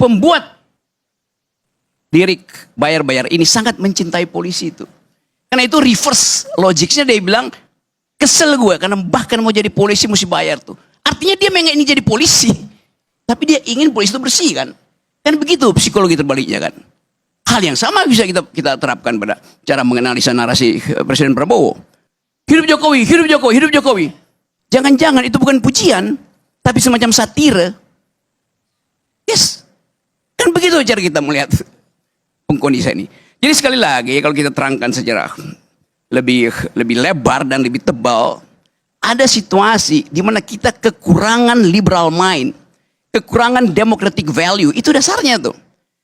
pembuat lirik bayar-bayar ini sangat mencintai polisi itu. Karena itu reverse logiknya dia bilang, kesel gue karena bahkan mau jadi polisi mesti bayar tuh. Artinya dia memang ingin jadi polisi, tapi dia ingin polisi itu bersih kan. Kan begitu psikologi terbaliknya kan. Hal yang sama bisa kita terapkan pada cara menganalisa narasi Presiden Prabowo. Hidup Jokowi, hidup Jokowi, hidup Jokowi. Jangan-jangan itu bukan pujian, tapi semacam satire. Yes. Kan begitu cara kita melihat pengkondisian ini. Jadi sekali lagi kalau kita terangkan secara lebih lebar dan lebih tebal, ada situasi di mana kita kekurangan liberal mind, kekurangan democratic value, itu dasarnya tuh.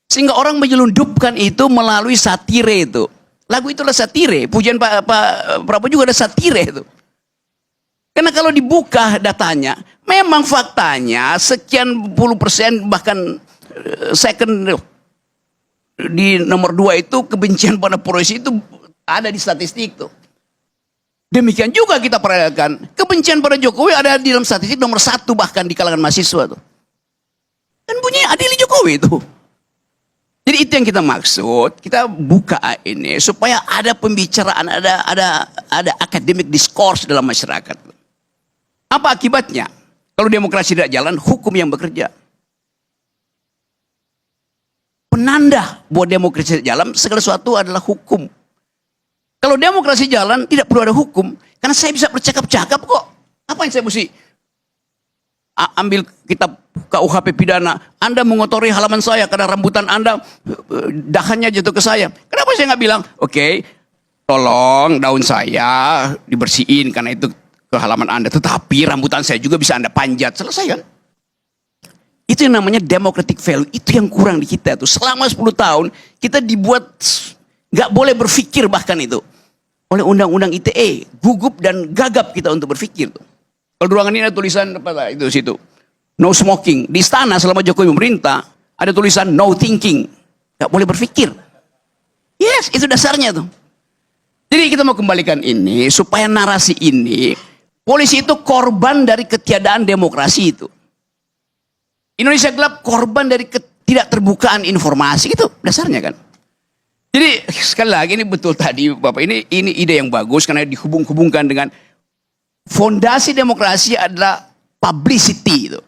Sehingga orang menyelundupkan itu melalui satire itu. Lagu itulah satire, pujian Pak Prabowo juga ada satire itu. Karena kalau dibuka datanya, memang faktanya sekian puluh persen bahkan second di nomor 2 itu kebencian pada polisi itu ada di statistik tuh. Demikian juga kita perhatikan kebencian pada Jokowi ada di dalam statistik nomor 1 bahkan di kalangan mahasiswa tuh. Dan bunyinya adili Jokowi itu. Jadi itu yang kita maksud, kita buka ini supaya ada pembicaraan, ada academic discourse dalam masyarakat. Apa akibatnya? Kalau demokrasi tidak jalan, hukum yang bekerja. Penanda bahwa demokrasi tidak jalan, segala sesuatu adalah hukum. Kalau demokrasi jalan, tidak perlu ada hukum. Karena saya bisa bercakap-cakap kok. Apa yang saya mesti ambil kitab KUHP pidana? Anda mengotori halaman saya karena rambutan Anda, dahannya jatuh ke saya. Kenapa saya nggak bilang, oke, tolong daun saya dibersihin karena itu ke halaman Anda. Tetapi rambutan saya juga bisa Anda panjat. Selesai kan? Itu yang namanya democratic value. Itu yang kurang di kita tuh. Selama 10 tahun kita dibuat nggak boleh berpikir bahkan itu oleh undang-undang ITE, gugup dan gagap kita untuk berpikir tuh. Kalau di ruangan ini ada tulisan apa itu situ, no smoking. Di istana selama Jokowi memerintah ada tulisan no thinking, nggak boleh berpikir. Yes, itu dasarnya tuh. Jadi kita mau kembalikan ini supaya narasi ini, polisi itu korban dari ketiadaan demokrasi itu. Indonesia gelap korban dari ketidakterbukaan informasi, itu dasarnya kan. Jadi sekali lagi ini betul tadi Bapak, ini ide yang bagus karena dihubung-hubungkan dengan fondasi demokrasi adalah publicity itu.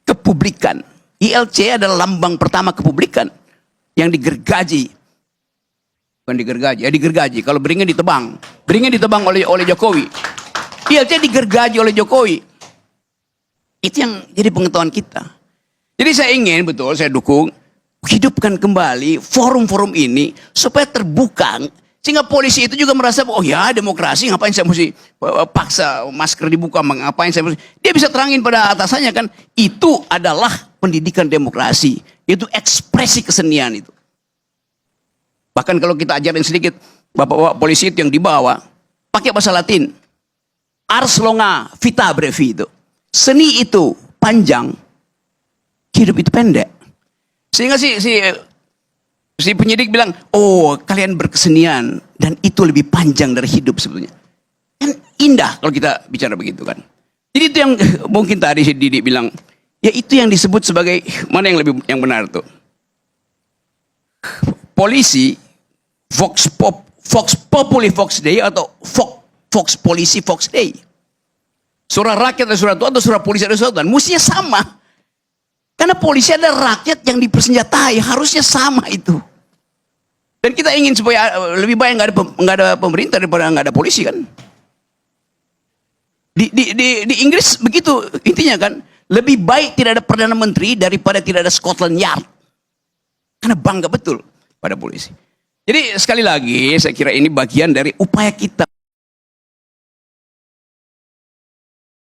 Kepublikan. ILC adalah lambang pertama kepublikan yang digergaji. Bukan digergaji, ya digergaji. Kalau beringin ditebang. Beringin ditebang oleh Jokowi. ILC digergaji oleh Jokowi. Itu yang jadi pengetahuan kita. Jadi saya ingin, betul, saya dukung, hidupkan kembali forum-forum ini supaya terbuka. Sehingga polisi itu juga merasa, oh ya demokrasi, ngapain saya mesti paksa masker dibuka, ngapain saya mesti. Dia bisa terangin pada atasannya kan, itu adalah pendidikan demokrasi. Itu ekspresi kesenian itu. Bahkan kalau kita ajarin sedikit, bapak-bapak polisi itu yang dibawa, pakai bahasa Latin. Ars longa vita brevi itu. Seni itu panjang, hidup itu pendek. Sehingga si penyidik bilang, oh kalian berkesenian dan itu lebih panjang dari hidup sebetulnya. Kan indah kalau kita bicara begitu kan. Jadi itu yang mungkin tadi si Didi bilang, ya itu yang disebut sebagai, mana yang benar tuh? Polisi, Vox Populi Vox Dei atau Vox Polisi Vox Dei. Suara rakyat ada suara Tuhan atau suara polisi ada suara Tuhan. Mestinya sama. Karena polisi ada rakyat yang dipersenjatai, harusnya sama itu. Dan kita ingin supaya lebih baik nggak ada pemerintah daripada nggak ada polisi kan. Di Inggris begitu intinya kan, lebih baik tidak ada perdana menteri daripada tidak ada Scotland Yard. Karena bangga betul pada polisi. Jadi sekali lagi saya kira ini bagian dari upaya kita